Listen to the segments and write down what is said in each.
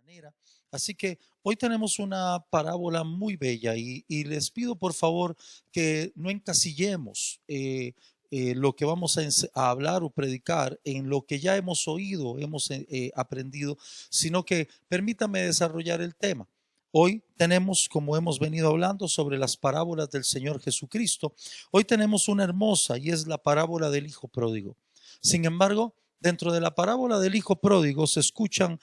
manera. Así que hoy tenemos una parábola muy bella y les pido por favor que no encasillemos lo que vamos a hablar o predicar en lo que ya hemos oído, hemos aprendido, sino que permítame desarrollar el tema. Hoy tenemos, como hemos venido hablando, sobre las parábolas del Señor Jesucristo. Hoy tenemos una hermosa y es la parábola del Hijo Pródigo. Sin embargo, dentro de la parábola del Hijo Pródigo se escuchan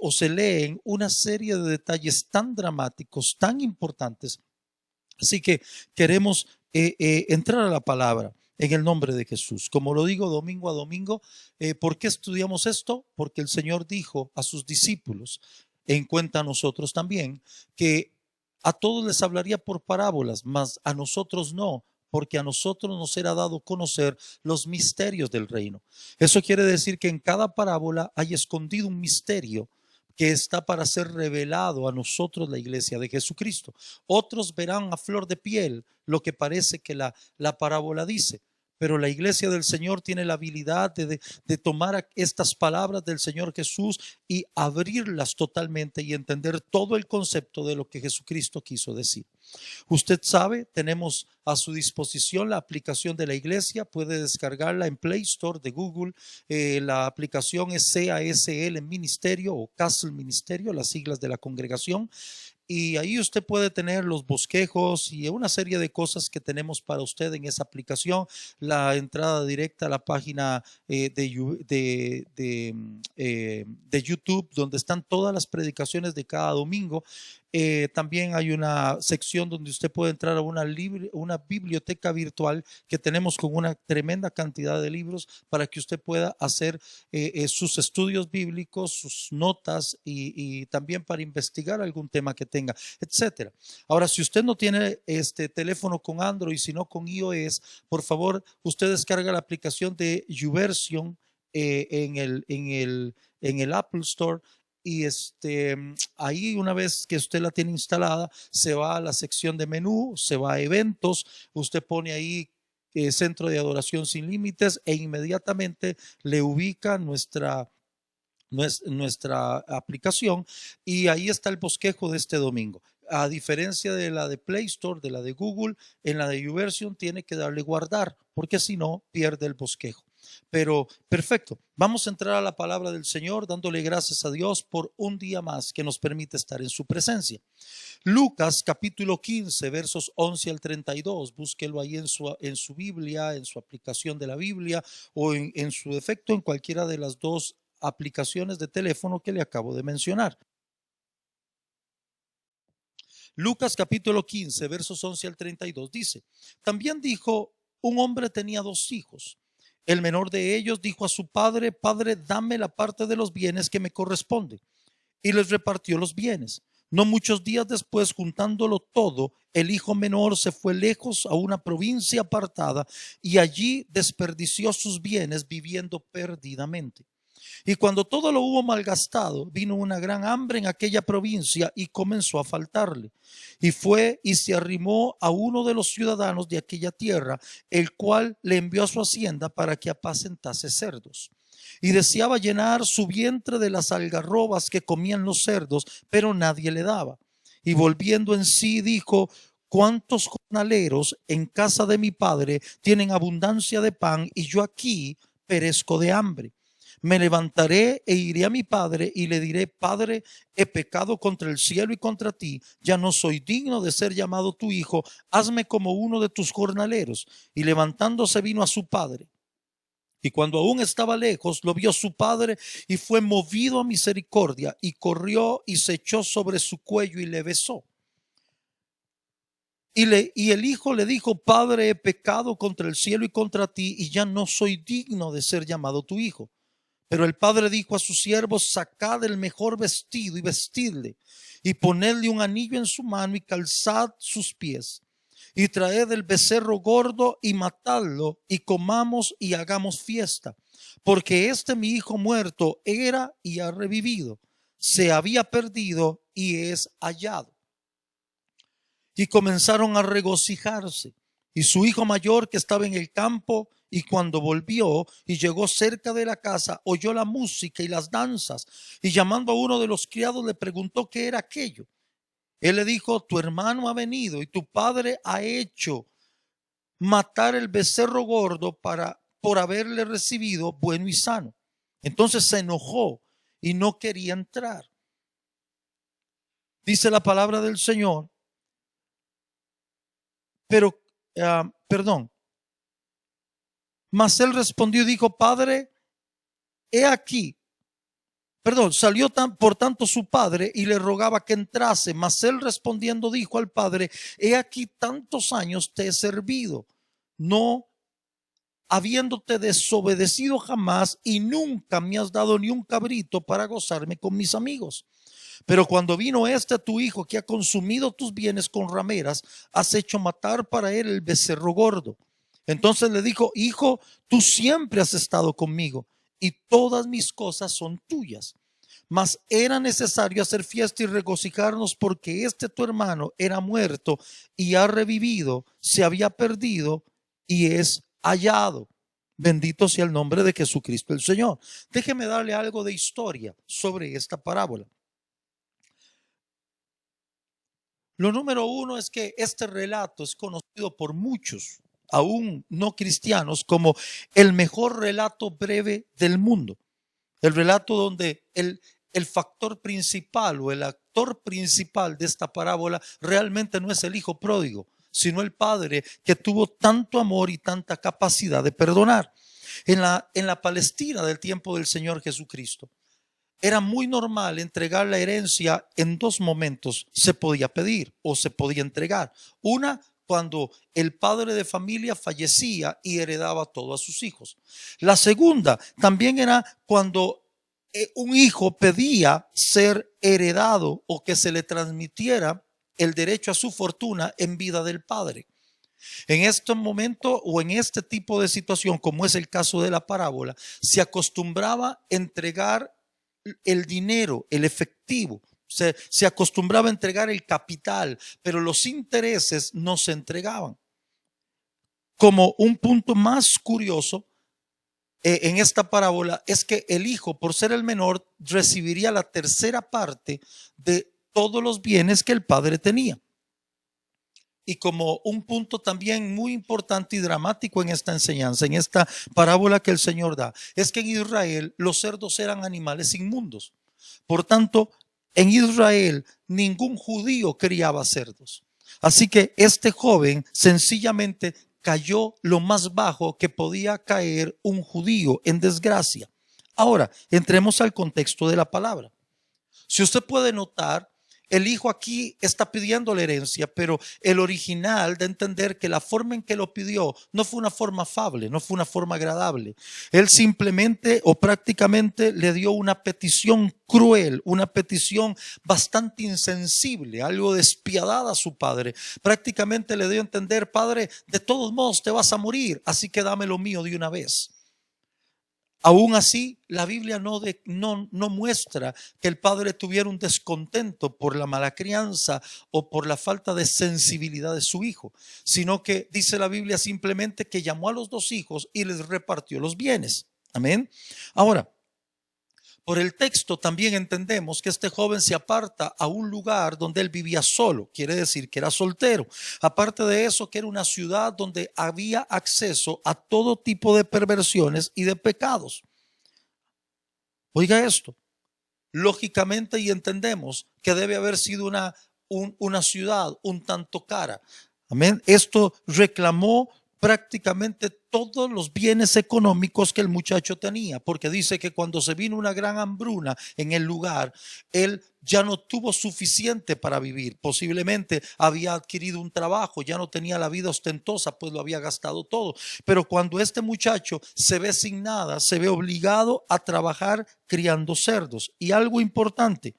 o se leen una serie de detalles tan dramáticos, tan importantes. Así que queremos entrar a la palabra en el nombre de Jesús. Como lo digo domingo a domingo, ¿por qué estudiamos esto? Porque el Señor dijo a sus discípulos, en cuenta a nosotros también, que a todos les hablaría por parábolas, mas a nosotros no, porque a nosotros nos será dado conocer los misterios del reino. Eso quiere decir que en cada parábola hay escondido un misterio que está para ser revelado a nosotros, la iglesia de Jesucristo. Otros verán a flor de piel lo que parece que la parábola dice, pero la iglesia del Señor tiene la habilidad de tomar estas palabras del Señor Jesús y abrirlas totalmente y entender todo el concepto de lo que Jesucristo quiso decir. Usted sabe, tenemos a su disposición la aplicación de la iglesia, puede descargarla en Play Store de Google. La aplicación es CASL Ministerio o Castle Ministerio, las siglas de la congregación. Y ahí usted puede tener los bosquejos y una serie de cosas que tenemos para usted en esa aplicación. La entrada directa a la página de YouTube, donde están todas las predicaciones de cada domingo. También hay una sección donde usted puede entrar a una biblioteca virtual que tenemos con una tremenda cantidad de libros para que usted pueda hacer sus estudios bíblicos, sus notas y también para investigar algún tema que tenga, etcétera. Ahora, si usted no tiene este teléfono con Android, sino con iOS, por favor, usted descarga la aplicación de YouVersion en el Apple Store. Y ahí una vez que usted la tiene instalada, se va a la sección de menú, se va a eventos, usted pone ahí Centro de Adoración Sin Límites e inmediatamente le ubica nuestra aplicación y ahí está el bosquejo de este domingo. A diferencia de la de Play Store, de la de Google, en la de YouVersion tiene que darle guardar, porque si no pierde el bosquejo. Pero perfecto, vamos a entrar a la palabra del Señor dándole gracias a Dios por un día más que nos permite estar en su presencia. Lucas capítulo 15 versos 11 al 32, búsquelo ahí en su Biblia, en su aplicación de la Biblia o en su defecto en cualquiera de las dos aplicaciones de teléfono que le acabo de mencionar. Lucas capítulo 15 versos 11 al 32 dice, también dijo, un hombre tenía dos hijos. El menor de ellos dijo a su padre, padre, dame la parte de los bienes que me corresponde. Y les repartió los bienes. No muchos días después, juntándolo todo, el hijo menor se fue lejos a una provincia apartada y allí desperdició sus bienes viviendo perdidamente. Y cuando todo lo hubo malgastado, vino una gran hambre en aquella provincia y comenzó a faltarle. Y fue y se arrimó a uno de los ciudadanos de aquella tierra, el cual le envió a su hacienda para que apacentase cerdos. Y deseaba llenar su vientre de las algarrobas que comían los cerdos, pero nadie le daba. Y volviendo en sí dijo, ¿cuántos jornaleros en casa de mi padre tienen abundancia de pan y yo aquí perezco de hambre? Me levantaré e iré a mi padre y le diré, Padre, he pecado contra el cielo y contra ti, ya no soy digno de ser llamado tu hijo, hazme como uno de tus jornaleros. Y levantándose vino a su padre. Y cuando aún estaba lejos, lo vio su padre y fue movido a misericordia y corrió y se echó sobre su cuello y le besó. Y el hijo le dijo, Padre, he pecado contra el cielo y contra ti y ya no soy digno de ser llamado tu hijo. Pero el padre dijo a sus siervos, sacad el mejor vestido y vestidle, y ponedle un anillo en su mano y calzad sus pies, y traed el becerro gordo y matadlo, y comamos y hagamos fiesta, porque mi hijo muerto era y ha revivido, se había perdido y es hallado. Y comenzaron a regocijarse. Y su hijo mayor, que estaba en el campo Y cuando volvió y llegó cerca de la casa, oyó la música y las danzas. Y llamando a uno de los criados le preguntó qué era aquello. Él le dijo: tu hermano ha venido y tu padre ha hecho matar el becerro gordo por haberle recibido bueno y sano. Entonces se enojó y no quería entrar. Dice la palabra del Señor, pero, perdón, mas él respondió y dijo: Padre, he aquí. Perdón, salió por tanto su padre y le rogaba que entrase, mas él respondiendo dijo al padre: he aquí tantos años te he servido, no habiéndote desobedecido jamás, y nunca me has dado ni un cabrito para gozarme con mis amigos. Pero cuando vino tu hijo, que ha consumido tus bienes con rameras, has hecho matar para él el becerro gordo. Entonces le dijo: hijo, tú siempre has estado conmigo y todas mis cosas son tuyas. Mas era necesario hacer fiesta y regocijarnos, porque tu hermano era muerto y ha revivido, se había perdido y es hallado. Bendito sea el nombre de Jesucristo el Señor. Déjeme darle algo de historia sobre esta parábola. Lo número uno es que este relato es conocido por muchos, aún no cristianos, como el mejor relato breve del mundo. El relato donde el factor principal o el actor principal de esta parábola realmente no es el hijo pródigo, sino el padre que tuvo tanto amor y tanta capacidad de perdonar. En la Palestina del tiempo del Señor Jesucristo, era muy normal entregar la herencia en dos momentos. Se podía pedir o se podía entregar. Una, cuando el padre de familia fallecía y heredaba todo a sus hijos. La segunda también era cuando un hijo pedía ser heredado o que se le transmitiera el derecho a su fortuna en vida del padre. En este momento o en este tipo de situación, como es el caso de la parábola, se acostumbraba a entregar el dinero, el efectivo. Se acostumbraba a entregar el capital, pero los intereses no se entregaban. Como un punto más curioso en esta parábola es que el hijo, por ser el menor, recibiría la tercera parte de todos los bienes que el padre tenía. Y como un punto también muy importante y dramático en esta enseñanza, en esta parábola que el Señor da, es que en Israel los cerdos eran animales inmundos. Por tanto, en Israel ningún judío criaba cerdos. Así que este joven sencillamente cayó lo más bajo que podía caer un judío, en desgracia. Ahora, entremos al contexto de la palabra. Si usted puede notar, el hijo aquí está pidiendo la herencia, pero el original de entender que la forma en que lo pidió no fue una forma afable, no fue una forma agradable. Él simplemente o prácticamente le dio una petición cruel, una petición bastante insensible, algo despiadada a su padre. Prácticamente le dio a entender: padre, de todos modos te vas a morir, así que dame lo mío de una vez. Aún así, la Biblia no muestra que el padre tuviera un descontento por la mala crianza o por la falta de sensibilidad de su hijo, sino que dice la Biblia simplemente que llamó a los dos hijos y les repartió los bienes. Amén. Ahora, por el texto también entendemos que este joven se aparta a un lugar donde él vivía solo, quiere decir que era soltero. Aparte de eso, que era una ciudad donde había acceso a todo tipo de perversiones y de pecados. Oiga esto, lógicamente, y entendemos que debe haber sido una ciudad un tanto cara. Amén. Esto reclamó prácticamente todos los bienes económicos que el muchacho tenía, porque dice que cuando se vino una gran hambruna en el lugar, él ya no tuvo suficiente para vivir. Posiblemente había adquirido un trabajo, ya no tenía la vida ostentosa, pues lo había gastado todo. Pero cuando este muchacho se ve sin nada, se ve obligado a trabajar criando cerdos. Y algo importante,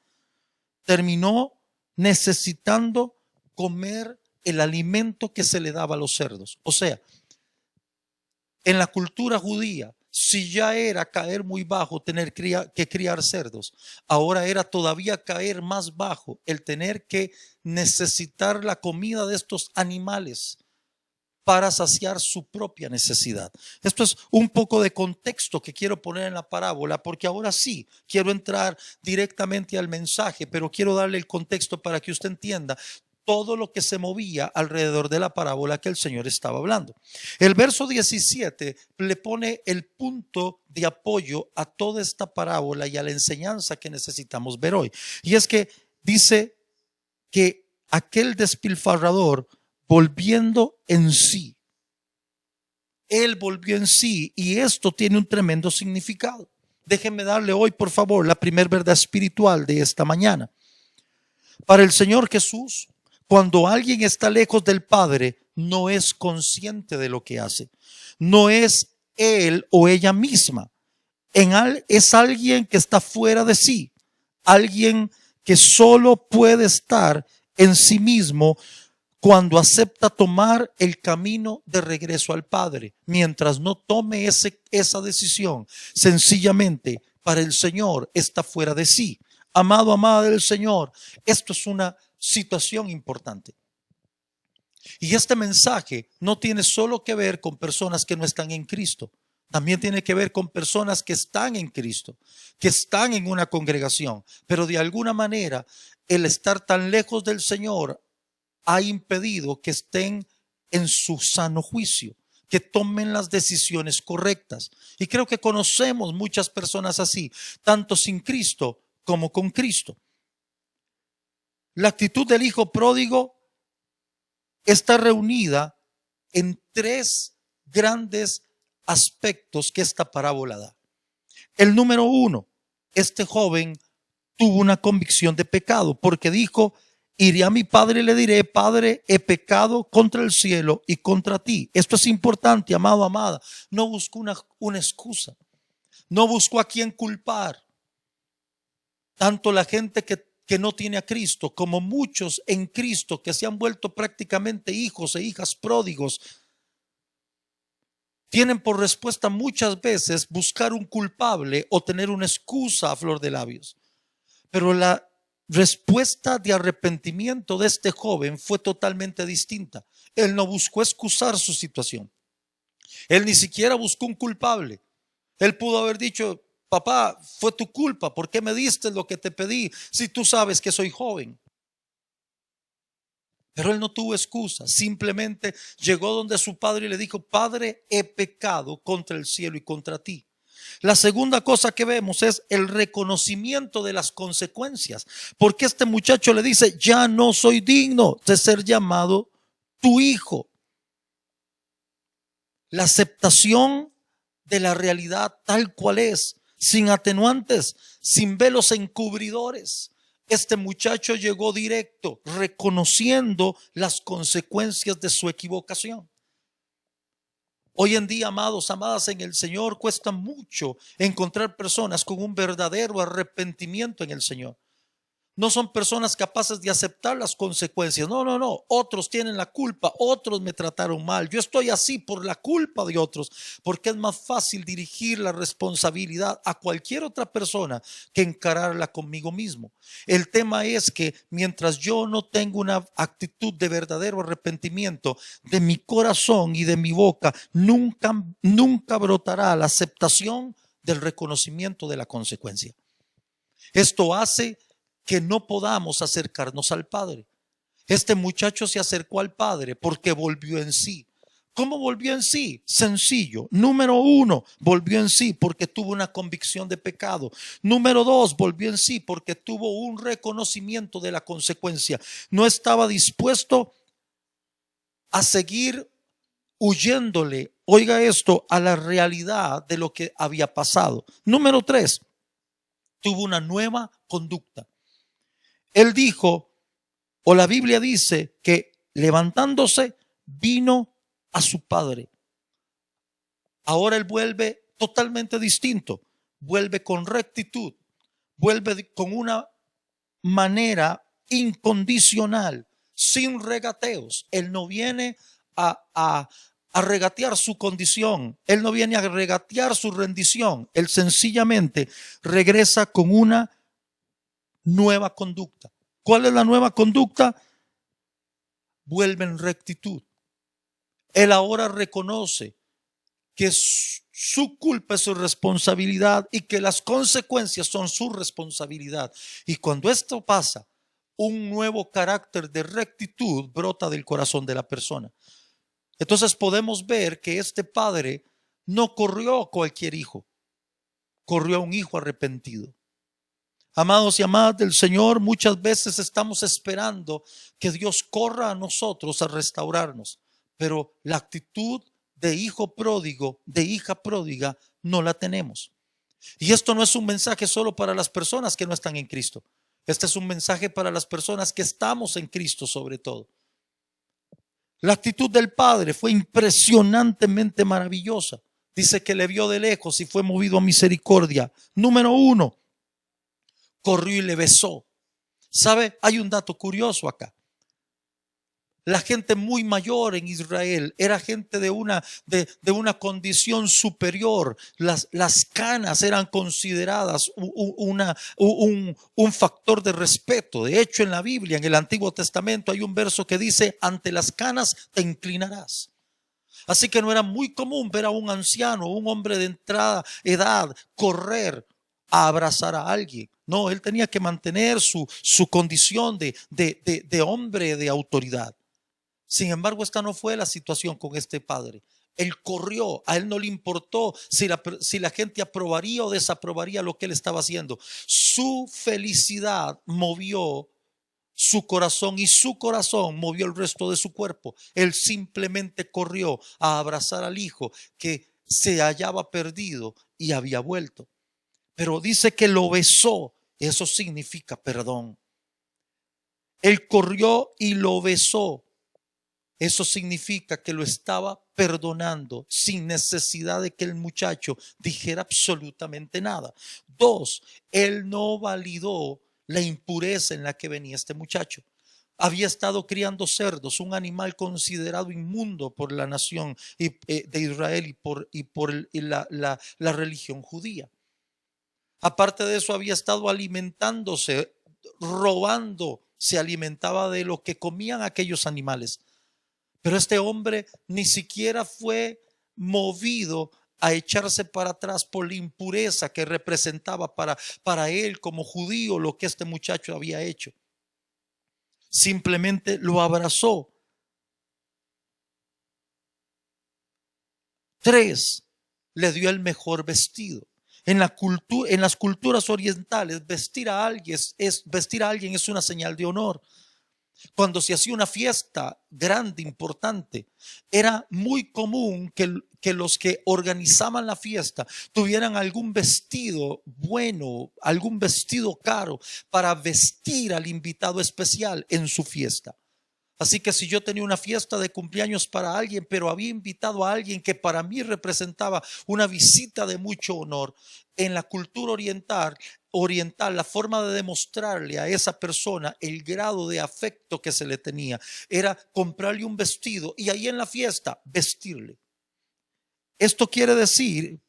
terminó necesitando comer el alimento que se le daba a los cerdos. O sea, en la cultura judía, si ya era caer muy bajo tener que criar cerdos, ahora era todavía caer más bajo el tener que necesitar la comida de estos animales para saciar su propia necesidad. Esto es un poco de contexto que quiero poner en la parábola, porque ahora sí quiero entrar directamente al mensaje, pero quiero darle el contexto para que usted entienda todo lo que se movía alrededor de la parábola que el Señor estaba hablando. El verso 17 le pone el punto de apoyo a toda esta parábola y a la enseñanza que necesitamos ver hoy. Y es que dice que aquel despilfarrador, volviendo en sí, él volvió en sí, y esto tiene un tremendo significado. Déjenme darle hoy, por favor, la primera verdad espiritual de esta mañana. Para el Señor Jesús, cuando alguien está lejos del Padre, no es consciente de lo que hace. No es él o ella misma. Es alguien que está fuera de sí. Alguien que solo puede estar en sí mismo cuando acepta tomar el camino de regreso al Padre. Mientras no tome esa decisión, sencillamente para el Señor está fuera de sí. Amado, amada del Señor, esto es una situación importante. Y este mensaje no tiene solo que ver con personas que no están en Cristo. También tiene que ver con personas que están en Cristo, que están en una congregación, pero de alguna manera el estar tan lejos del Señor ha impedido que estén en su sano juicio, que tomen las decisiones correctas. Y creo que conocemos muchas personas así, tanto sin Cristo como con Cristo. La actitud del hijo pródigo está reunida en tres grandes aspectos que esta parábola da. El número uno, este joven tuvo una convicción de pecado porque dijo: iré a mi padre y le diré: Padre, he pecado contra el cielo y contra ti. Esto es importante, amado, amada. No buscó una excusa. No buscó a quién culpar. Tanto la gente que no tiene a Cristo como muchos en Cristo que se han vuelto prácticamente hijos e hijas pródigos, tienen por respuesta muchas veces buscar un culpable o tener una excusa a flor de labios. Pero la respuesta de arrepentimiento de este joven fue totalmente distinta. Él no buscó excusar su situación. Él ni siquiera buscó un culpable. Él pudo haber dicho: papá, fue tu culpa, ¿por qué me diste lo que te pedí si tú sabes que soy joven? Pero él no tuvo excusa, simplemente llegó donde su padre y le dijo: Padre, he pecado contra el cielo y contra ti. La segunda cosa que vemos es el reconocimiento de las consecuencias, porque este muchacho le dice: ya no soy digno de ser llamado tu hijo. La aceptación de la realidad tal cual es, sin atenuantes, sin velos encubridores. Este muchacho llegó directo, reconociendo las consecuencias de su equivocación. Hoy en día, amados, amadas en el Señor, cuesta mucho encontrar personas con un verdadero arrepentimiento en el Señor. No son personas capaces de aceptar las consecuencias. No, no, no. Otros tienen la culpa. Otros me trataron mal. Yo estoy así por la culpa de otros. Porque es más fácil dirigir la responsabilidad a cualquier otra persona que encararla conmigo mismo. El tema es que mientras yo no tengo una actitud de verdadero arrepentimiento, de mi corazón y de mi boca, nunca brotará la aceptación del reconocimiento de la consecuencia. Esto hace que no podamos acercarnos al Padre. Este muchacho se acercó al Padre porque volvió en sí. ¿Cómo volvió en sí? Sencillo. Número uno, volvió en sí porque tuvo una convicción de pecado. Número dos, volvió en sí porque tuvo un reconocimiento de la consecuencia. No estaba dispuesto a seguir huyéndole, oiga esto, a la realidad de lo que había pasado. Número tres, tuvo una nueva conducta. Él dijo, o la Biblia dice, que levantándose vino a su padre. Ahora él vuelve totalmente distinto, vuelve con rectitud, vuelve con una manera incondicional, sin regateos. Él no viene a regatear su condición, él no viene a regatear su rendición, él sencillamente regresa con una nueva conducta. ¿Cuál es la nueva conducta? Vuelve en rectitud. Él ahora reconoce que su culpa es su responsabilidad y que las consecuencias son su responsabilidad. Y cuando esto pasa, un nuevo carácter de rectitud brota del corazón de la persona. Entonces podemos ver que este padre no corrió a cualquier hijo, corrió a un hijo arrepentido. Amados y amadas del Señor, muchas veces estamos esperando que Dios corra a nosotros a restaurarnos, pero la actitud de hijo pródigo, de hija pródiga, no la tenemos. Y esto no es un mensaje solo para las personas que no están en Cristo. Este es un mensaje para las personas que estamos en Cristo sobre todo. La actitud del Padre fue impresionantemente maravillosa. Dice que le vio de lejos y fue movido a misericordia. Número 1, corrió y le besó. ¿Sabe? Hay un dato curioso acá. La gente muy mayor en Israel era gente de una condición superior. Las canas eran consideradas un factor de respeto. De hecho, en la Biblia, en el Antiguo Testamento, hay un verso que dice: ante las canas te inclinarás. Así que no era muy común ver a un anciano, un hombre de entrada edad, correr a abrazar a alguien. No, él tenía que mantener su condición de hombre de autoridad. Sin embargo, esta no fue la situación con este padre. Él corrió, a él no le importó si la gente aprobaría o desaprobaría lo que él estaba haciendo. Su felicidad movió su corazón y su corazón movió el resto de su cuerpo. Él simplemente corrió a abrazar al hijo que se hallaba perdido y había vuelto. Pero dice que lo besó. Eso significa perdón. Él corrió y lo besó. Eso significa que lo estaba perdonando sin necesidad de que el muchacho dijera absolutamente nada. 2, él no validó la impureza en la que venía este muchacho. Había estado criando cerdos, un animal considerado inmundo por la nación de Israel y por la religión judía. Aparte de eso, había estado alimentándose, robando, se alimentaba de lo que comían aquellos animales. Pero este hombre ni siquiera fue movido a echarse para atrás por la impureza que representaba para él como judío lo que este muchacho había hecho. Simplemente lo abrazó. 3, le dio el mejor vestido. En las culturas orientales, vestir a alguien es una señal de honor. Cuando se hacía una fiesta grande, importante, era muy común que los que organizaban la fiesta tuvieran algún vestido bueno, algún vestido caro para vestir al invitado especial en su fiesta. Así que si yo tenía una fiesta de cumpleaños para alguien, pero había invitado a alguien que para mí representaba una visita de mucho honor, en la cultura oriental, la forma de demostrarle a esa persona el grado de afecto que se le tenía era comprarle un vestido y ahí en la fiesta vestirle. Esto quiere decir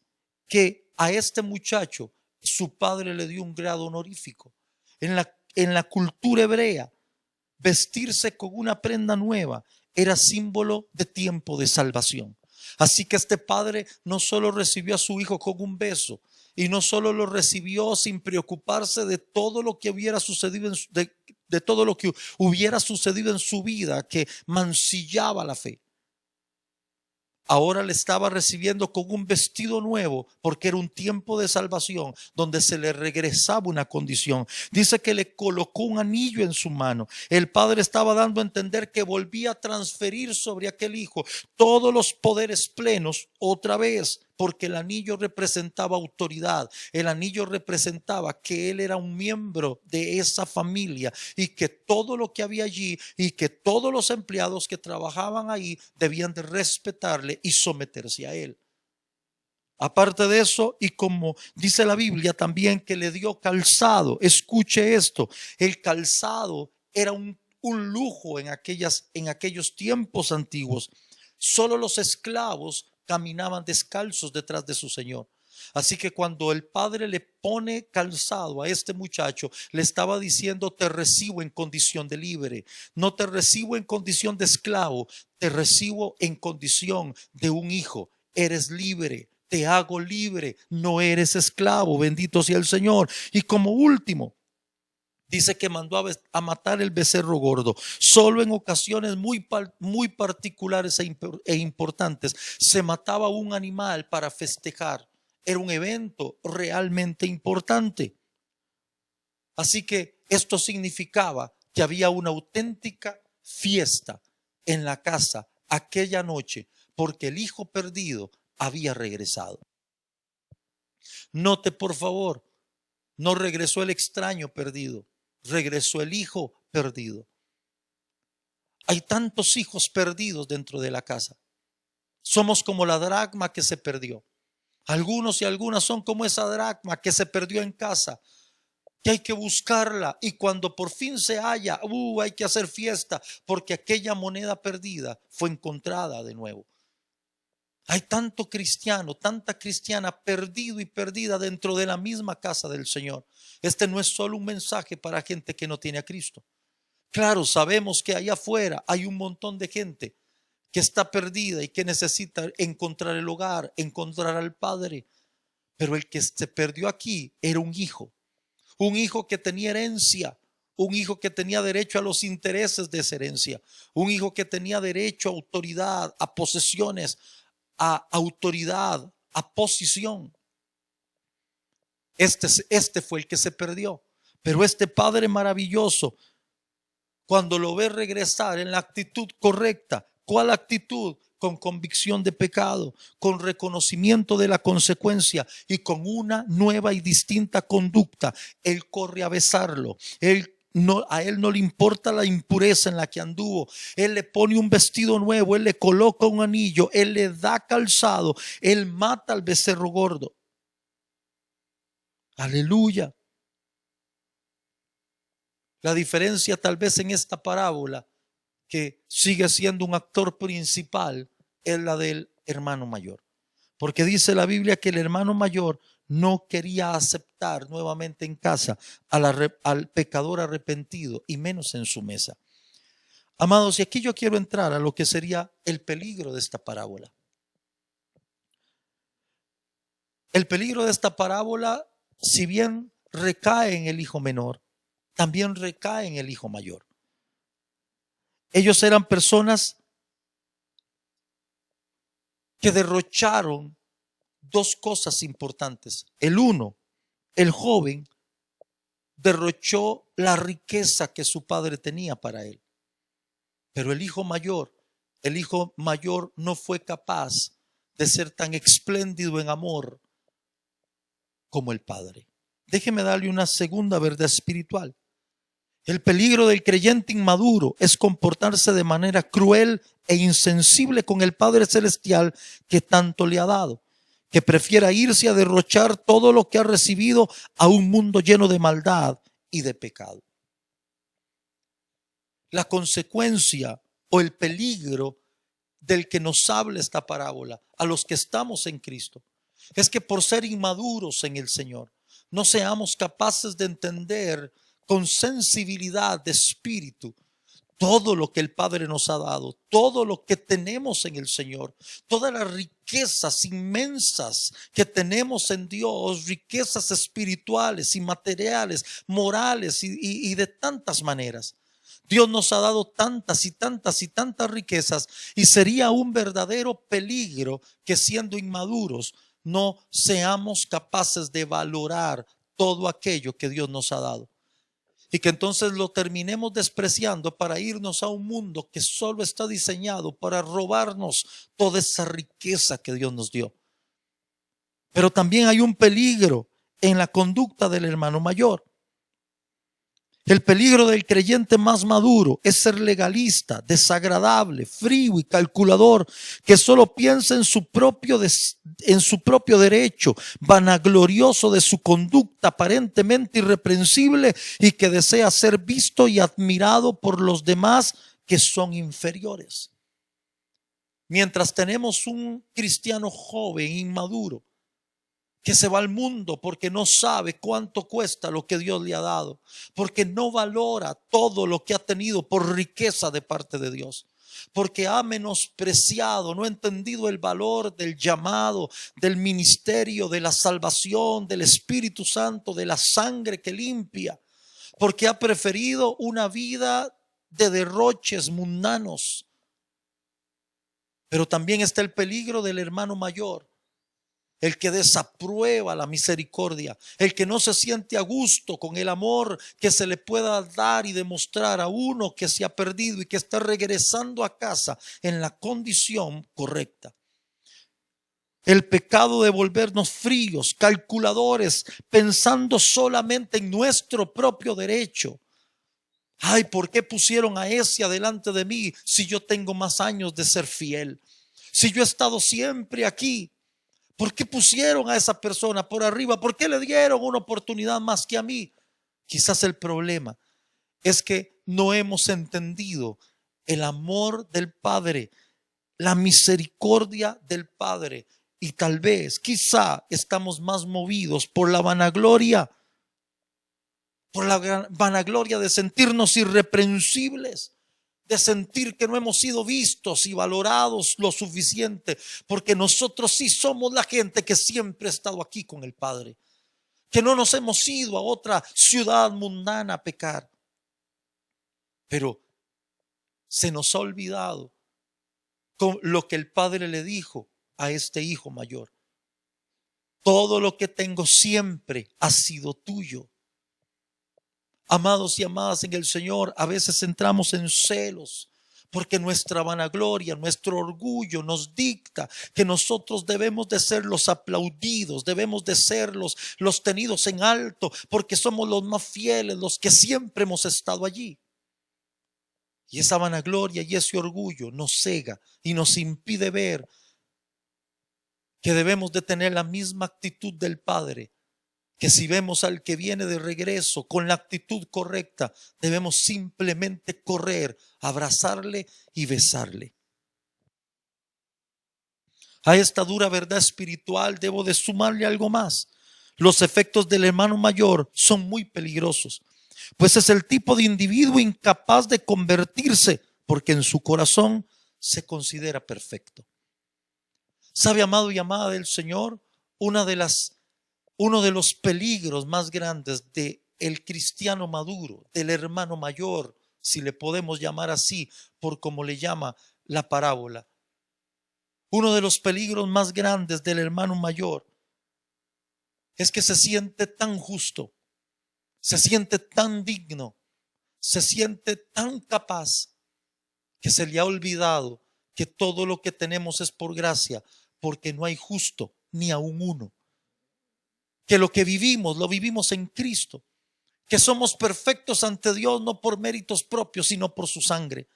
que a este muchacho su padre le dio un grado honorífico. En la cultura hebrea, vestirse con una prenda nueva era símbolo de tiempo de salvación. Así que este padre no solo recibió a su hijo con un beso y no solo lo recibió sin preocuparse de todo lo que hubiera sucedido de todo lo que hubiera sucedido en su vida que mancillaba la fe. Ahora le estaba recibiendo con un vestido nuevo porque era un tiempo de salvación donde se le regresaba una condición. Dice que le colocó un anillo en su mano. El padre estaba dando a entender que volvía a transferir sobre aquel hijo todos los poderes plenos otra vez, porque el anillo representaba autoridad. El anillo representaba que él era un miembro de esa familia y que todo lo que había allí y que todos los empleados que trabajaban ahí debían de respetarle y someterse a él. Aparte de eso, y como dice la Biblia también que le dio calzado. Escuche esto, el calzado era un lujo en aquellos tiempos antiguos. Solo los esclavos caminaban descalzos detrás de su señor. Así que cuando el padre le pone calzado a este muchacho, le estaba diciendo: te recibo en condición de libre, no te recibo en condición de esclavo, te recibo en condición de un hijo. Eres libre, te hago libre, no eres esclavo, bendito sea el Señor. Y como último, dice que mandó a matar el becerro gordo. Solo en ocasiones muy particulares e importantes se mataba un animal para festejar. Era un evento realmente importante. Así que esto significaba que había una auténtica fiesta en la casa aquella noche, porque el hijo perdido había regresado. Note por favor, no regresó el extraño perdido, regresó el hijo perdido. Hay tantos hijos perdidos dentro de la casa. Somos como la dracma que se perdió. Algunos y algunas son como esa dracma que se perdió en casa, que hay que buscarla, y cuando por fin se halla, hay que hacer fiesta porque aquella moneda perdida fue encontrada de nuevo. Hay tanto cristiano, tanta cristiana perdido y perdida dentro de la misma casa del Señor. Este no es solo un mensaje para gente que no tiene a Cristo. Claro, sabemos que allá afuera hay un montón de gente que está perdida y que necesita encontrar el hogar, encontrar al Padre. Pero el que se perdió aquí era un hijo que tenía herencia, un hijo que tenía derecho a los intereses de esa herencia, un hijo que tenía derecho a autoridad, a posesiones, a autoridad, a posición. Este fue el que se perdió. Pero este Padre maravilloso, cuando lo ve regresar en la actitud correcta, ¿cuál actitud? Con convicción de pecado, con reconocimiento de la consecuencia y con una nueva y distinta conducta. Él corre a besarlo. A él no le importa la impureza en la que anduvo. Él le pone un vestido nuevo, él le coloca un anillo, él le da calzado, él mata al becerro gordo. Aleluya. La diferencia tal vez en esta parábola, que sigue siendo un actor principal, es la del hermano mayor. Porque dice la Biblia que el hermano mayor no quería aceptar nuevamente en casa al pecador arrepentido, y menos en su mesa. Amados, y aquí yo quiero entrar a lo que sería el peligro de esta parábola. El peligro de esta parábola, si bien recae en el hijo menor, también recae en el hijo mayor. Ellos eran personas que derrocharon dos cosas importantes. El joven, derrochó la riqueza que su padre tenía para él. Pero el hijo mayor no fue capaz de ser tan espléndido en amor como el padre. Déjeme darle una segunda verdad espiritual. El peligro del creyente inmaduro es comportarse de manera cruel e insensible con el Padre Celestial que tanto le ha dado, que prefiera irse a derrochar todo lo que ha recibido a un mundo lleno de maldad y de pecado. La consecuencia o el peligro del que nos habla esta parábola a los que estamos en Cristo es que por ser inmaduros en el Señor no seamos capaces de entender con sensibilidad de espíritu todo lo que el Padre nos ha dado, todo lo que tenemos en el Señor, todas las riquezas inmensas que tenemos en Dios, riquezas espirituales y materiales, morales y de tantas maneras. Dios nos ha dado tantas y tantas y tantas riquezas, y sería un verdadero peligro que siendo inmaduros no seamos capaces de valorar todo aquello que Dios nos ha dado. Y que entonces lo terminemos despreciando para irnos a un mundo que solo está diseñado para robarnos toda esa riqueza que Dios nos dio. Pero también hay un peligro en la conducta del hermano mayor. El peligro del creyente más maduro es ser legalista, desagradable, frío y calculador, que solo piensa en su propio derecho, vanaglorioso de su conducta aparentemente irreprensible y que desea ser visto y admirado por los demás que son inferiores. Mientras tenemos un cristiano joven, inmaduro, que se va al mundo porque no sabe cuánto cuesta lo que Dios le ha dado, porque no valora todo lo que ha tenido por riqueza de parte de Dios, porque ha menospreciado, no ha entendido el valor del llamado, del ministerio, de la salvación, del Espíritu Santo, de la sangre que limpia, porque ha preferido una vida de derroches mundanos. Pero también está el peligro del hermano mayor, el que desaprueba la misericordia, el que no se siente a gusto con el amor que se le pueda dar y demostrar a uno que se ha perdido y que está regresando a casa en la condición correcta. El pecado de volvernos fríos, calculadores, pensando solamente en nuestro propio derecho. Ay, ¿por qué pusieron a ese adelante de mí si yo tengo más años de ser fiel? Si yo he estado siempre aquí. ¿Por qué pusieron a esa persona por arriba? ¿Por qué le dieron una oportunidad más que a mí? Quizás el problema es que no hemos entendido el amor del Padre, la misericordia del Padre, y tal vez, quizá estamos más movidos por la vanagloria de sentirnos irreprensibles, de sentir que no hemos sido vistos y valorados lo suficiente, porque nosotros sí somos la gente que siempre ha estado aquí con el Padre, que no nos hemos ido a otra ciudad mundana a pecar. Pero se nos ha olvidado con lo que el Padre le dijo a este hijo mayor: todo lo que tengo siempre ha sido tuyo. Amados y amadas en el Señor, a veces entramos en celos porque nuestra vanagloria, nuestro orgullo nos dicta que nosotros debemos de ser los aplaudidos, debemos de ser los tenidos en alto, porque somos los más fieles, los que siempre hemos estado allí. Y esa vanagloria y ese orgullo nos cega y nos impide ver que debemos de tener la misma actitud del Padre, que si vemos al que viene de regreso con la actitud correcta, debemos simplemente correr, abrazarle y besarle. A esta dura verdad espiritual debo de sumarle algo más. Los efectos del hermano mayor son muy peligrosos, pues es el tipo de individuo incapaz de convertirse, porque en su corazón se considera perfecto. ¿Sabe, amado y amada del Señor? Uno de los peligros más grandes del cristiano maduro, del hermano mayor, si le podemos llamar así, por como le llama la parábola. Uno de los peligros más grandes del hermano mayor es que se siente tan justo, se siente tan digno, se siente tan capaz, que se le ha olvidado que todo lo que tenemos es por gracia, porque no hay justo ni aun uno. Que lo que vivimos, lo vivimos en Cristo, que somos perfectos ante Dios no por méritos propios, sino por su sangre,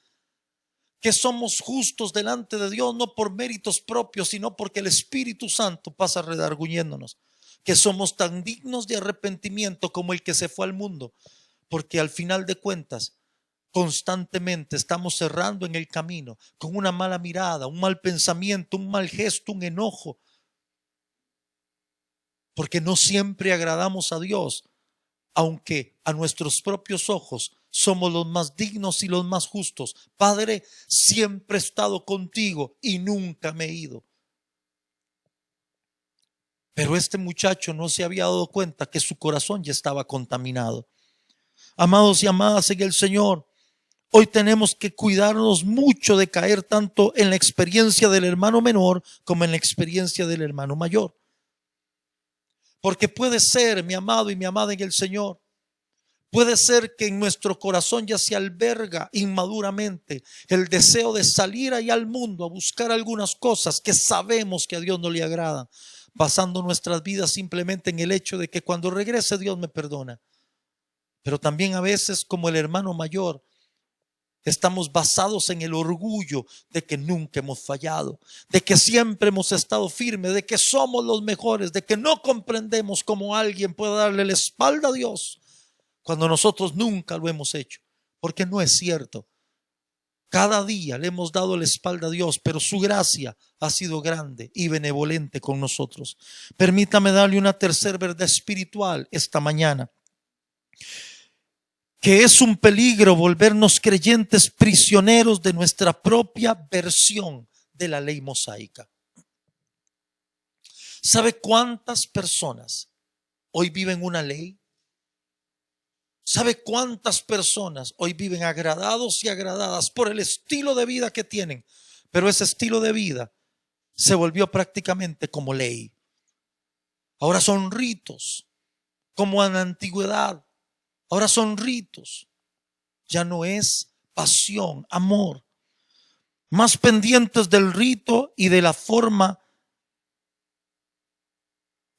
que somos justos delante de Dios no por méritos propios, sino porque el Espíritu Santo pasa redarguyéndonos, que somos tan dignos de arrepentimiento como el que se fue al mundo, porque al final de cuentas constantemente estamos cerrando en el camino con una mala mirada, un mal pensamiento, un mal gesto, un enojo, porque no siempre agradamos a Dios, aunque a nuestros propios ojos somos los más dignos y los más justos. Padre, siempre he estado contigo y nunca me he ido. Pero este muchacho no se había dado cuenta que su corazón ya estaba contaminado. Amados y amadas en el Señor, hoy tenemos que cuidarnos mucho de caer tanto en la experiencia del hermano menor como en la experiencia del hermano mayor. Porque puede ser, mi amado y mi amada en el Señor, puede ser que en nuestro corazón ya se alberga inmaduramente el deseo de salir ahí al mundo a buscar algunas cosas que sabemos que a Dios no le agradan, basando nuestras vidas simplemente en el hecho de que cuando regrese Dios me perdona. Pero también a veces, como el hermano mayor, estamos basados en el orgullo de que nunca hemos fallado, de que siempre hemos estado firmes, de que somos los mejores, de que no comprendemos cómo alguien puede darle la espalda a Dios cuando nosotros nunca lo hemos hecho, porque no es cierto. Cada día le hemos dado la espalda a Dios, pero su gracia ha sido grande y benevolente con nosotros. Permítame darle una tercera verdad espiritual esta mañana, que es un peligro volvernos creyentes prisioneros de nuestra propia versión de la ley mosaica. ¿Sabe cuántas personas hoy viven una ley? ¿Sabe cuántas personas hoy viven agradados y agradadas por el estilo de vida que tienen? Pero ese estilo de vida se volvió prácticamente como ley. Ahora son ritos, como en la antigüedad. Ahora son ritos. Ya no es pasión, amor. Más pendientes del rito y de la forma,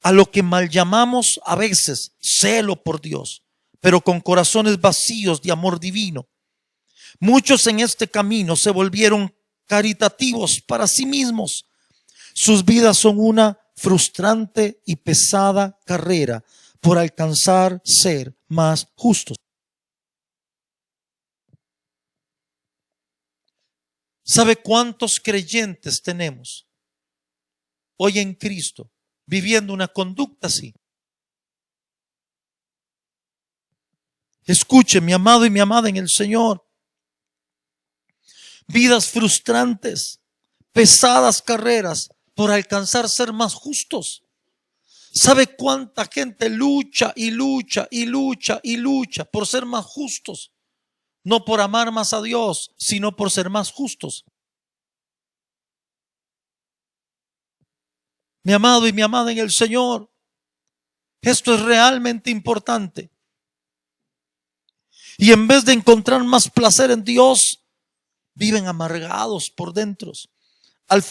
a lo que mal llamamos a veces celo por Dios, pero con corazones vacíos de amor divino. Muchos en este camino se volvieron caritativos para sí mismos. Sus vidas son una frustrante y pesada carrera por alcanzar ser más justos. ¿Sabe cuántos creyentes tenemos hoy en Cristo viviendo una conducta así? Escuche, mi amado y mi amada en el Señor. Vidas frustrantes, pesadas carreras por alcanzar ser más justos. ¿Sabe cuánta gente lucha y lucha y lucha y lucha por ser más justos? No por amar más a Dios, sino por ser más justos. Mi amado y mi amada en el Señor, esto es realmente importante. Y en vez de encontrar más placer en Dios, viven amargados por dentro. Al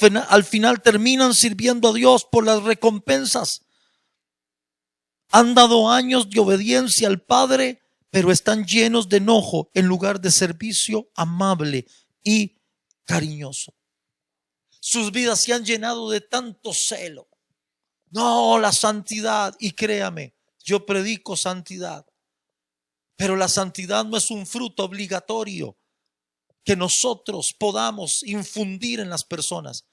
final terminan sirviendo a Dios por las recompensas. Han dado años de obediencia al Padre, pero están llenos de enojo en lugar de servicio amable y cariñoso. Sus vidas se han llenado de tanto celo. No, la santidad. Y créame, yo predico santidad. Pero la santidad no es un fruto obligatorio que nosotros podamos infundir en las personas.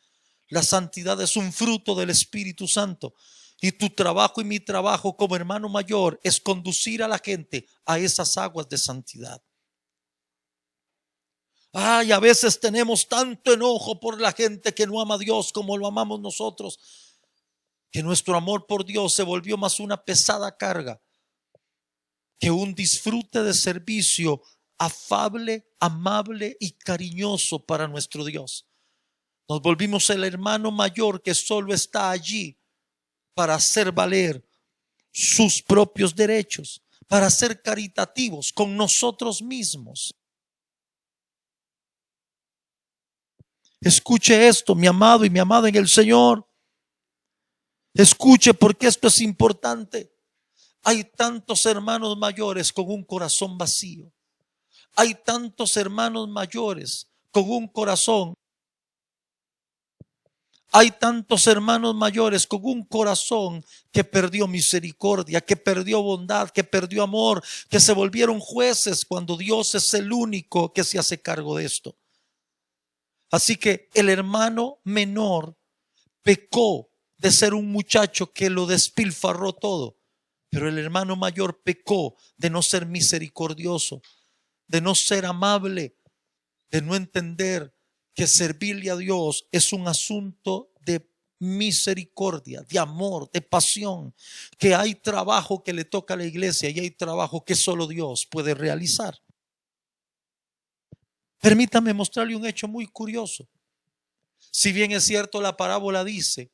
La santidad es un fruto del Espíritu Santo. Y tu trabajo y mi trabajo como hermano mayor es conducir a la gente a esas aguas de santidad. Ay, a veces tenemos tanto enojo por la gente que no ama a Dios como lo amamos nosotros, que nuestro amor por Dios se volvió más una pesada carga que un disfrute de servicio afable, amable y cariñoso para nuestro Dios. Nos volvimos el hermano mayor que solo está allí para hacer valer sus propios derechos, para ser caritativos con nosotros mismos. Escuche esto, mi amado y mi amada en el Señor. Escuche, porque esto es importante. Hay tantos hermanos mayores con un corazón vacío. Hay tantos hermanos mayores con un corazón. Hay tantos hermanos mayores con un corazón que perdió misericordia, que perdió bondad, que perdió amor, que se volvieron jueces cuando Dios es el único que se hace cargo de esto. Así que el hermano menor pecó de ser un muchacho que lo despilfarró todo, pero el hermano mayor pecó de no ser misericordioso, de no ser amable, de no entender que servirle a Dios es un asunto de misericordia, de amor, de pasión, que hay trabajo que le toca a la iglesia y hay trabajo que solo Dios puede realizar. Permítame mostrarle un hecho muy curioso. Si bien es cierto, la parábola dice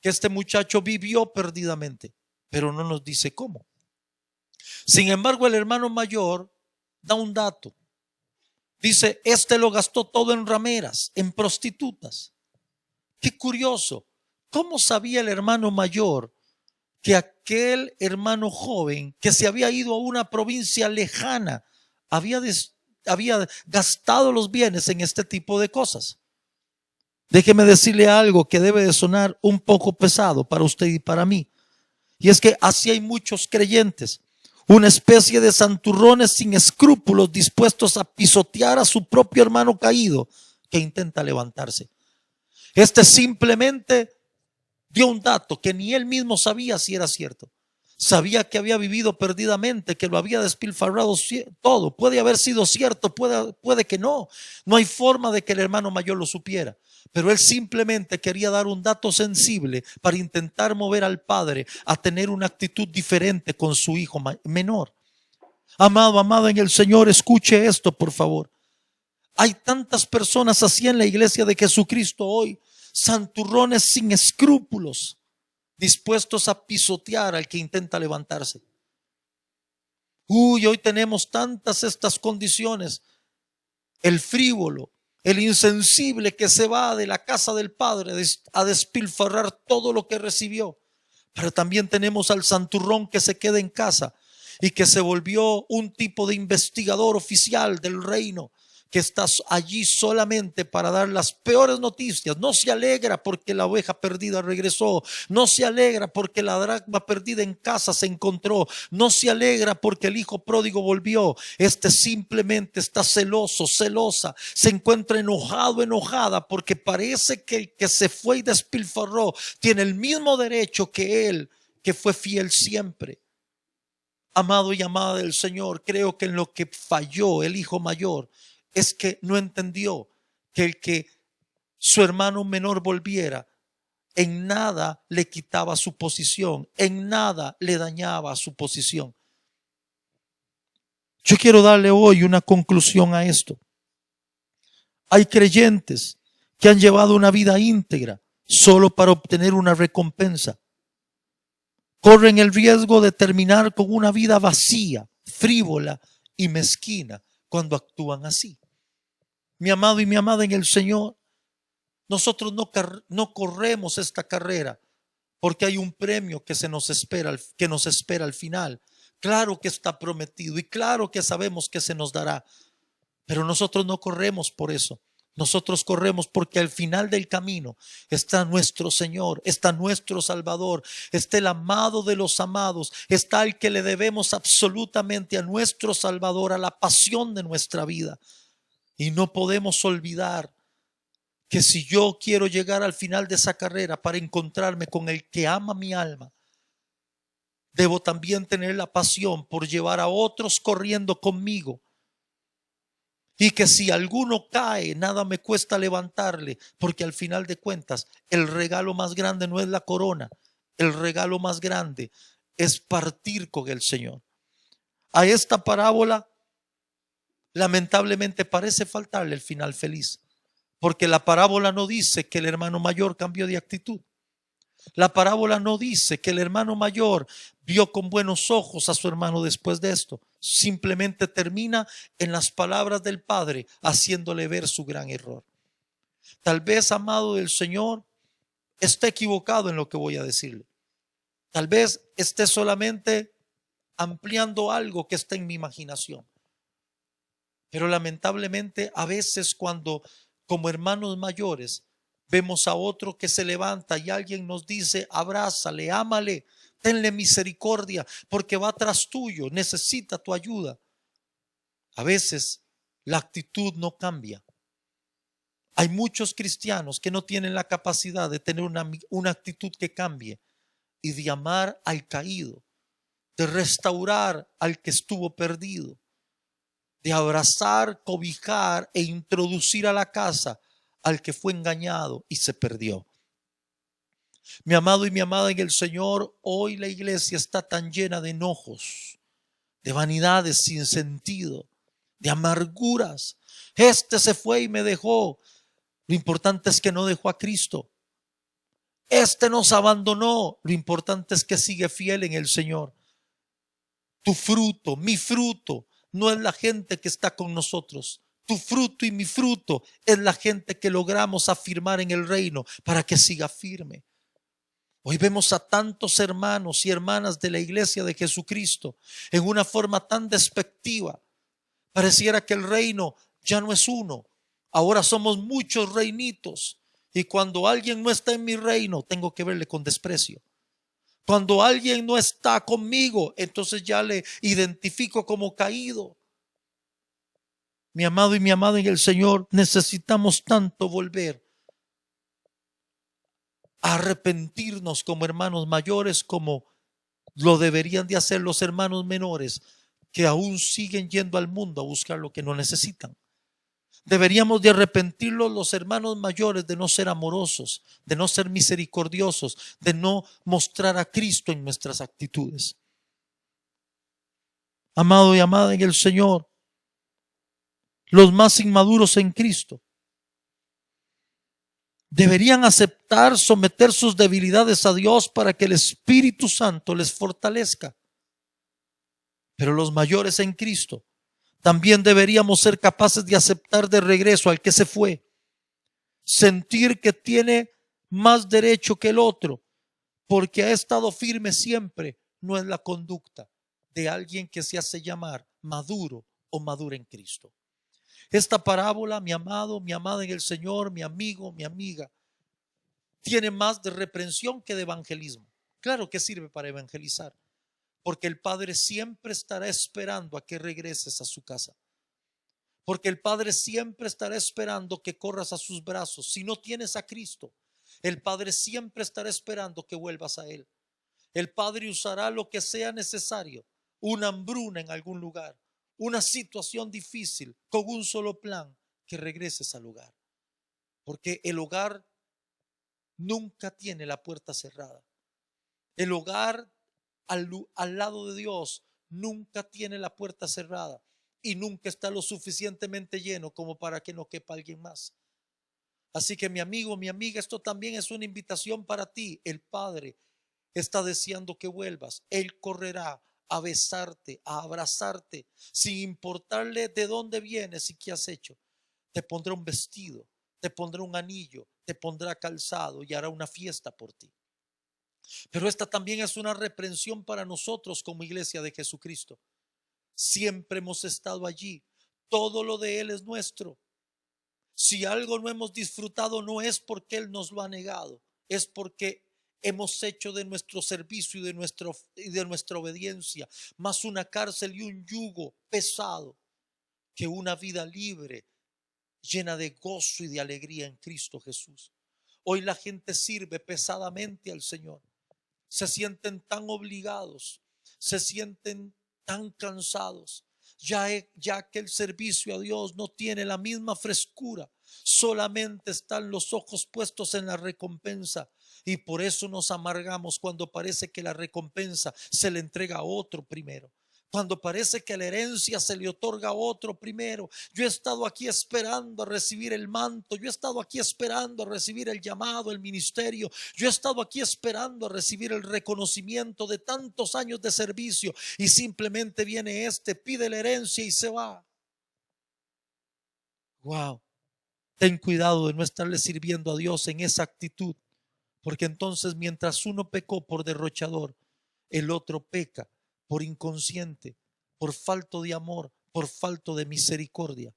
que este muchacho vivió perdidamente, pero no nos dice cómo. Sin embargo, el hermano mayor da un dato. Dice, este lo gastó todo en rameras, en prostitutas. Qué curioso. ¿Cómo sabía el hermano mayor que aquel hermano joven que se había ido a una provincia lejana había gastado los bienes en este tipo de cosas? Déjeme decirle algo que debe de sonar un poco pesado para usted y para mí. Y es que así hay muchos creyentes. una especie de santurrones sin escrúpulos dispuestos a pisotear a su propio hermano caído que intenta levantarse. Este simplemente dio un dato que ni él mismo sabía si era cierto. Sabía que había vivido perdidamente, que lo había despilfarrado todo. Puede haber sido cierto, puede que no. No hay forma de que el hermano mayor lo supiera. Pero él simplemente quería dar un dato sensible para intentar mover al padre a tener una actitud diferente con su hijo menor. Amado, amada en el Señor, escuche esto, por favor. Hay tantas personas así en la iglesia de Jesucristo hoy, santurrones sin escrúpulos, dispuestos a pisotear al que intenta levantarse. Hoy tenemos tantas estas condiciones. El frívolo, el insensible que se va de la casa del Padre a despilfarrar todo lo que recibió. Pero también tenemos al santurrón que se queda en casa y que se volvió un tipo de investigador oficial del reino, que está allí solamente para dar las peores noticias. No se alegra porque la oveja perdida regresó. No se alegra porque la dracma perdida en casa se encontró. No se alegra porque el hijo pródigo volvió. Simplemente está celoso, celosa. Se encuentra enojado, enojada, porque parece que el que se fue y despilfarró tiene el mismo derecho que él, que fue fiel siempre. Amado y amada del Señor, creo que en lo que falló el hijo mayor es que no entendió que el que su hermano menor volviera en nada le quitaba su posición, en nada le dañaba su posición. Yo quiero darle hoy una conclusión a esto. Hay creyentes que han llevado una vida íntegra solo para obtener una recompensa. Corren el riesgo de terminar con una vida vacía, frívola y mezquina cuando actúan así. Mi amado y mi amada en el Señor, nosotros no corremos esta carrera porque hay un premio que nos espera al final. Claro que está prometido y claro que sabemos que se nos dará, pero nosotros no corremos por eso. Nosotros corremos porque al final del camino está nuestro Señor, está nuestro Salvador, está el amado de los amados, está el que le debemos absolutamente a nuestro Salvador, a la pasión de nuestra vida. Y no podemos olvidar que si yo quiero llegar al final de esa carrera para encontrarme con el que ama mi alma, debo también tener la pasión por llevar a otros corriendo conmigo. Y que si alguno cae, nada me cuesta levantarle, porque al final de cuentas, el regalo más grande no es la corona, el regalo más grande es partir con el Señor. A esta parábola, lamentablemente, parece faltarle el final feliz, porque la parábola no dice que el hermano mayor cambió de actitud. La parábola no dice que el hermano mayor vio con buenos ojos a su hermano después de esto. Simplemente termina en las palabras del Padre haciéndole ver su gran error. Tal vez, amado del Señor, esté equivocado en lo que voy a decirle. Tal vez esté solamente ampliando algo que está en mi imaginación. Pero lamentablemente a veces cuando como hermanos mayores vemos a otro que se levanta y alguien nos dice, abrázale, ámale, tenle misericordia porque va tras tuyo, necesita tu ayuda. A veces la actitud no cambia. Hay muchos cristianos que no tienen la capacidad de tener una actitud que cambie y de amar al caído, de restaurar al que estuvo perdido, de abrazar, cobijar e introducir a la casa al que fue engañado y se perdió. Mi amado y mi amada en el Señor, hoy la iglesia está tan llena de enojos, de vanidades sin sentido, de amarguras. Este se fue y me dejó. Lo importante es que no dejó a Cristo. Este nos abandonó. Lo importante es que sigue fiel en el Señor. Tu fruto, mi fruto, no es la gente que está con nosotros. Tu fruto y mi fruto es la gente que logramos afirmar en el reino para que siga firme. Hoy vemos a tantos hermanos y hermanas de la iglesia de Jesucristo en una forma tan despectiva. Pareciera que el reino ya no es uno. Ahora somos muchos reinitos. Y cuando alguien no está en mi reino, tengo que verle con desprecio. Cuando alguien no está conmigo, entonces ya le identifico como caído. Mi amado y mi amada en el Señor, necesitamos tanto volver a arrepentirnos como hermanos mayores, como lo deberían de hacer los hermanos menores, que aún siguen yendo al mundo a buscar lo que no necesitan. Deberíamos de arrepentirlos los hermanos mayores de no ser amorosos, de no ser misericordiosos, de no mostrar a Cristo en nuestras actitudes. Amado y amada en el Señor, los más inmaduros en Cristo deberían aceptar, someter sus debilidades a Dios para que el Espíritu Santo les fortalezca. Pero los mayores en Cristo también deberíamos ser capaces de aceptar de regreso al que se fue, sentir que tiene más derecho que el otro, porque ha estado firme siempre. No es la conducta de alguien que se hace llamar maduro o madura en Cristo. Esta parábola, mi amado, mi amada en el Señor, mi amigo, mi amiga, tiene más de reprensión que de evangelismo. Claro que sirve para evangelizar, porque el Padre siempre estará esperando a que regreses a su casa. Porque el Padre siempre estará esperando que corras a sus brazos. Si no tienes a Cristo, el Padre siempre estará esperando que vuelvas a Él. El Padre usará lo que sea necesario, una hambruna en algún lugar, una situación difícil, con un solo plan, que regreses al hogar. Porque el hogar nunca tiene la puerta cerrada. El hogar al lado de Dios nunca tiene la puerta cerrada y nunca está lo suficientemente lleno como para que no quepa alguien más. Así que mi amigo, mi amiga, esto también es una invitación para ti. El Padre está deseando que vuelvas. Él correrá a besarte, a abrazarte, sin importarle de dónde vienes y qué has hecho. Te pondrá un vestido, te pondrá un anillo, te pondrá calzado y hará una fiesta por ti. Pero esta también es una reprensión para nosotros como iglesia de Jesucristo. Siempre hemos estado allí. Todo lo de Él es nuestro. Si algo no hemos disfrutado, no es porque Él nos lo ha negado, es porque hemos hecho de nuestro servicio y de nuestra obediencia más una cárcel y un yugo pesado que una vida libre, llena de gozo y de alegría en Cristo Jesús. Hoy la gente sirve pesadamente al Señor. Se sienten tan obligados, se sienten tan cansados, ya que el servicio a Dios no tiene la misma frescura, solamente están los ojos puestos en la recompensa, y por eso nos amargamos cuando parece que la recompensa se le entrega a otro primero. Cuando parece que la herencia se le otorga a otro primero. Yo he estado aquí esperando a recibir el manto. Yo he estado aquí esperando a recibir el llamado, el ministerio. Yo he estado aquí esperando a recibir el reconocimiento de tantos años de servicio. Y simplemente viene pide la herencia y se va. Wow. Ten cuidado de no estarle sirviendo a Dios en esa actitud. Porque entonces mientras uno pecó por derrochador, el otro peca por inconsciente, por falta de amor, por falta de misericordia.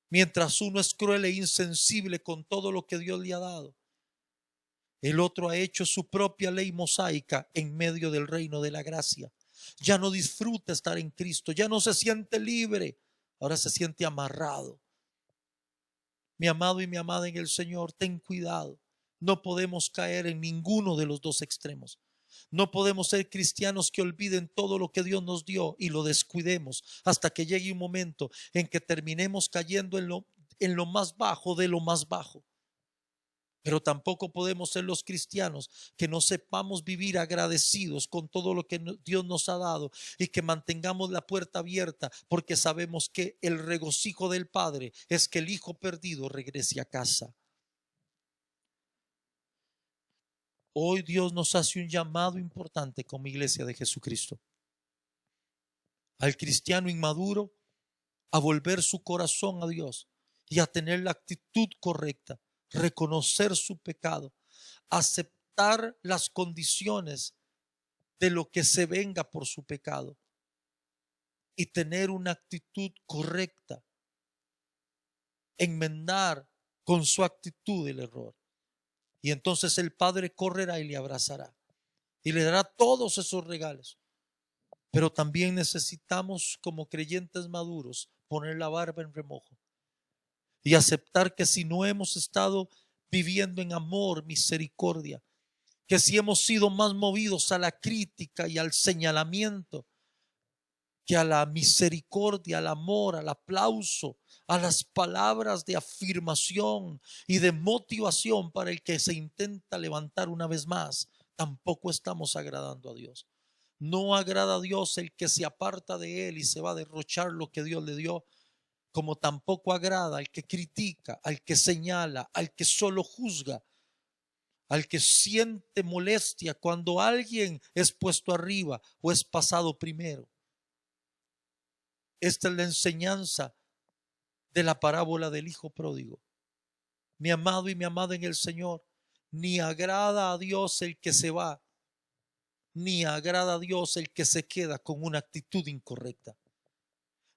Mientras uno es cruel e insensible con todo lo que Dios le ha dado, el otro ha hecho su propia ley mosaica en medio del reino de la gracia. Ya no disfruta estar en Cristo, ya no se siente libre, ahora se siente amarrado. Mi amado y mi amada en el Señor, ten cuidado. No podemos caer en ninguno de los dos extremos. No podemos ser cristianos que olviden todo lo que Dios nos dio y lo descuidemos hasta que llegue un momento en que terminemos cayendo en lo más bajo de lo más bajo. Pero tampoco podemos ser los cristianos que no sepamos vivir agradecidos con todo lo que Dios nos ha dado y que mantengamos la puerta abierta, porque sabemos que el regocijo del Padre es que el hijo perdido regrese a casa. Hoy Dios nos hace un llamado importante como iglesia de Jesucristo. Al cristiano inmaduro a volver su corazón a Dios y a tener la actitud correcta, reconocer su pecado, aceptar las condiciones de lo que se venga por su pecado y tener una actitud correcta, enmendar con su actitud el error. Y entonces el Padre correrá y le abrazará y le dará todos esos regalos. Pero también necesitamos, como creyentes maduros, poner la barba en remojo y aceptar que si no hemos estado viviendo en amor, misericordia, que si hemos sido más movidos a la crítica y al señalamiento que a la misericordia, al amor, al aplauso, a las palabras de afirmación y de motivación para el que se intenta levantar una vez más, tampoco estamos agradando a Dios. No agrada a Dios el que se aparta de Él y se va a derrochar lo que Dios le dio, como tampoco agrada al que critica, al que señala, al que solo juzga, al que siente molestia cuando alguien es puesto arriba o es pasado primero. Esta es la enseñanza de la parábola del hijo pródigo. Mi amado y mi amada en el Señor, ni agrada a Dios el que se va, ni agrada a Dios el que se queda con una actitud incorrecta.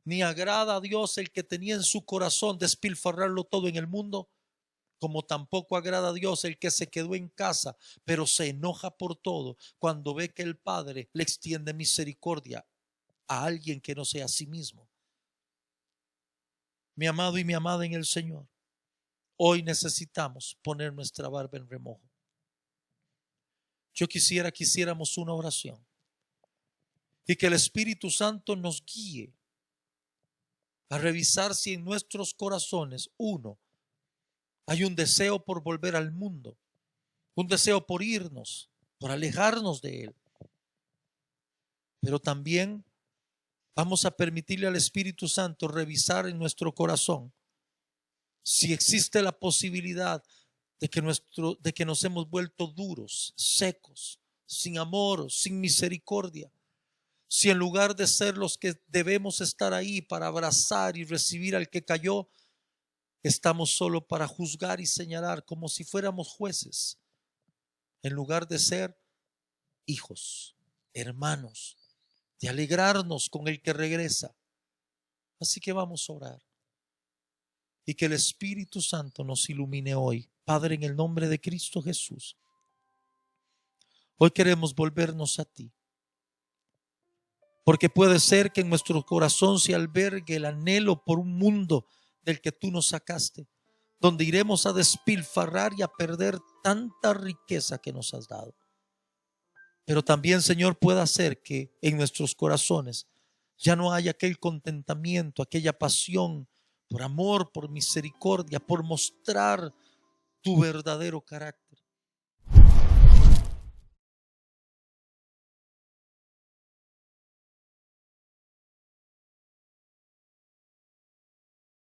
Ni agrada a Dios el que tenía en su corazón despilfarrarlo todo en el mundo, como tampoco agrada a Dios el que se quedó en casa, pero se enoja por todo cuando ve que el Padre le extiende misericordia a alguien que no sea a sí mismo. Mi amado y mi amada en el Señor, hoy necesitamos poner nuestra barba en remojo. Yo quisiera que hiciéramos una oración y que el Espíritu Santo nos guíe a revisar si en nuestros corazones, uno, hay un deseo por volver al mundo, un deseo por irnos, por alejarnos de él. Pero también vamos a permitirle al Espíritu Santo revisar en nuestro corazón si existe la posibilidad de que nos hemos vuelto duros, secos, sin amor, sin misericordia. Si en lugar de ser los que debemos estar ahí para abrazar y recibir al que cayó, estamos solo para juzgar y señalar como si fuéramos jueces, en lugar de ser hijos, hermanos, de alegrarnos con el que regresa. Así que vamos a orar y que el Espíritu Santo nos ilumine hoy. Padre, en el nombre de Cristo Jesús, hoy queremos volvernos a ti, porque puede ser que en nuestro corazón se albergue el anhelo por un mundo del que tú nos sacaste, donde iremos a despilfarrar y a perder tanta riqueza que nos has dado. Pero también, Señor, puede ser que en nuestros corazones ya no haya aquel contentamiento, aquella pasión por amor, por misericordia, por mostrar tu verdadero carácter.